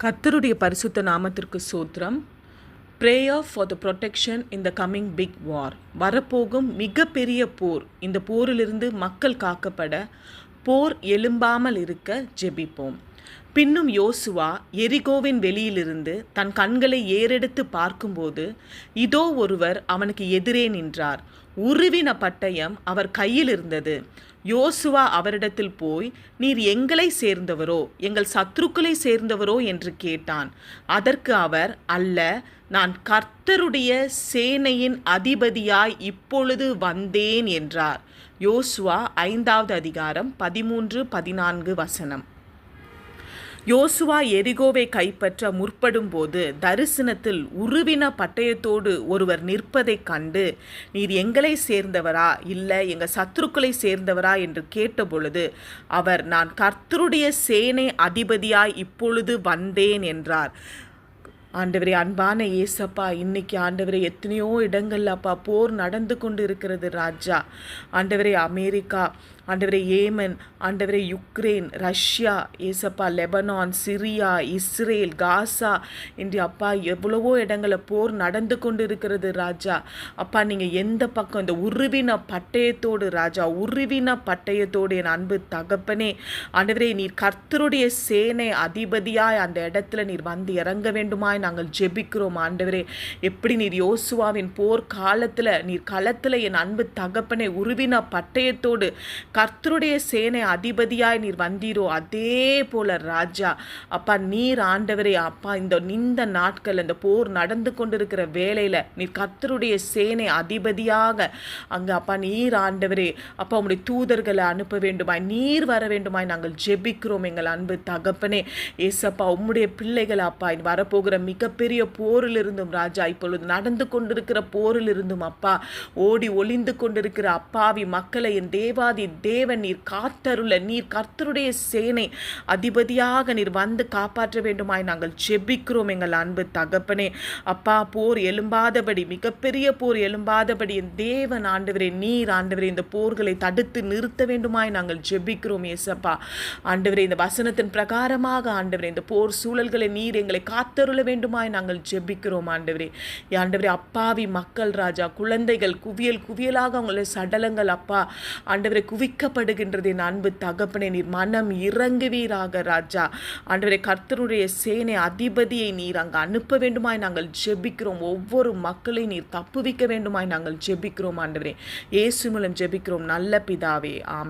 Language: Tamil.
கர்த்தருடைய பரிசுத்த நாமத்திற்கு சோத்திரம். Prayer for the protection in the coming big war. வரப்போகும் மிகப்பெரிய போர், இந்த போரிலிருந்து மக்கள் காக்கப்பட போர் எழும்பாமல் இருக்க ஜெபிப்போம். பின்னும் யோசுவா எரிகோவின் வெளியிலிருந்து தன் கண்களை ஏறெடுத்து பார்க்கும்போது, இதோ ஒருவர் அவனுக்கு எதிரே நின்றார். உருவின பட்டயம் அவர் கையில் இருந்தது. யோசுவா அவரிடத்தில் போய், நீர் எங்களை சேர்ந்தவரோ எங்கள் சத்துருக்களை சேர்ந்தவரோ என்று கேட்டான். அதற்கு அவர், அல்ல, நான் கர்த்தருடைய சேனையின் அதிபதியாய் இப்பொழுது வந்தேன் என்றார். யோசுவா 5வது அதிகாரம் 13-14 வசனம். யோசுவா எரிகோவை கைப்பற்ற முற்படும்போது தரிசனத்தில் உருவின பட்டயத்தோடு ஒருவர் நிற்பதைக் கண்டு, நீர் எங்களை சேர்ந்தவரா இல்லை எங்கள் சத்துருக்களை சேர்ந்தவரா என்று கேட்டபொழுது அவர், நான் கர்த்தருடைய சேனை அதிபதியாய் இப்பொழுது வந்தேன் என்றார். ஆண்டவரே, அன்பான ஏசப்பா, இன்னைக்கு ஆண்டவரே எத்தனையோ இடங்கள்ல அப்பா போர் நடந்து கொண்டு இருக்கிறது ராஜா. ஆண்டவரே அமெரிக்கா, ஆண்டவரே ஏமன், ஆண்டவரே யுக்ரைன், ரஷ்யா, ஏசப்பா லெபனான், சிரியா, இஸ்ரேல், காசா என்று அப்பா எவ்வளவோ இடங்களில் போர் நடந்து கொண்டு இருக்கிறது ராஜா. அப்பா நீங்கள் எந்த பக்கம் இந்த உருவின பட்டயத்தோடு ராஜா, உருவின பட்டயத்தோடு என் அன்பு தகப்பனே, ஆண்டவரே நீர் கர்த்தருடைய சேனை அதிபதியாய் அந்த இடத்துல நீர் வந்து இறங்க வேண்டுமாய் நாங்கள் ஜெபிக்கிறோம். ஆண்டவரே, எப்படி நீர் யோசுவாவின் போர் காலத்தில் நீர் களத்தில் என் அன்பு தகப்பனை உருவின பட்டயத்தோடு கர்த்தருடைய சேனை அதிபதியாய் நீர் வந்தீரோ, அதே போல ராஜா அப்பா நீர் ஆண்டவரே அப்பா இந்த நாட்கள் இந்த போர் நடந்து கொண்டிருக்கிற வேளையில் நீர் கர்த்தருடைய சேனை அதிபதியாக அங்கே அப்பா நீர் ஆண்டவரே அப்பா உம்முடைய தூதர்களை அனுப்ப வேண்டுமாய், நீர் வர வேண்டுமாய் நாங்கள் ஜெபிக்கிறோம். எங்கள் அன்பு தகப்பனே ஏசப்பா, உம்முடைய பிள்ளைகள் அப்பா வரப்போகிற மிகப்பெரிய போரில் இருந்தும் ராஜா, இப்பொழுது நடந்து கொண்டிருக்கிற போரில் இருந்தும் அப்பா ஓடி ஒளிந்து கொண்டிருக்கிற அப்பாவி மக்களை என் தேவாதி தேவன் நீர் காத்தருள, நீர் கர்த்தருடைய சேனை அதிபதியாக நீர் வந்து காப்பாற்ற வேண்டுமாய் நாங்கள் ஜெபிக்கிறோம். எங்கள் அன்பு தகப்பனே அப்பா, போர் எழும்பாதபடி, மிகப்பெரிய போர் எழும்பாதபடி என் தேவன் ஆண்டவரே நீர் ஆண்டவரே இந்த போர்களை தடுத்து நிறுத்த வேண்டுமாய் நாங்கள் ஜெபிக்கிறோம். ஏசப்பா ஆண்டவரே, இந்த வசனத்தின் பிரகாரமாக ஆண்டவரே இந்த போர் சூழல்களை நீர் எங்களை காத்தருள வேண்டுமாய் நாங்கள் ஜெபிக்கிறோம். ஆண்டவரே ஆண்டவரே அப்பாவி மக்கள் ராஜா, குழந்தைகள் குவியல் குவியலாக அவங்களுடைய சடலங்கள் அப்பா ஆண்டவரே குவிக்கப்படுகின்றது. என் அன்பு தகப்பனே நீர் மனம் இறங்குவீராக ராஜா. ஆண்டவரே கர்த்தருடைய சேனை அதிபதியை நீர் அங்கு அனுப்ப வேண்டுமாய் நாங்கள் ஜெபிக்கிறோம். ஒவ்வொரு மக்களையும் நீர் தப்புவிக்க வேண்டுமாய் நாங்கள் ஜெபிக்கிறோம். ஆண்டவரே இயேசு மூலம் ஜெபிக்கிறோம் நல்ல பிதாவே, ஆமென்.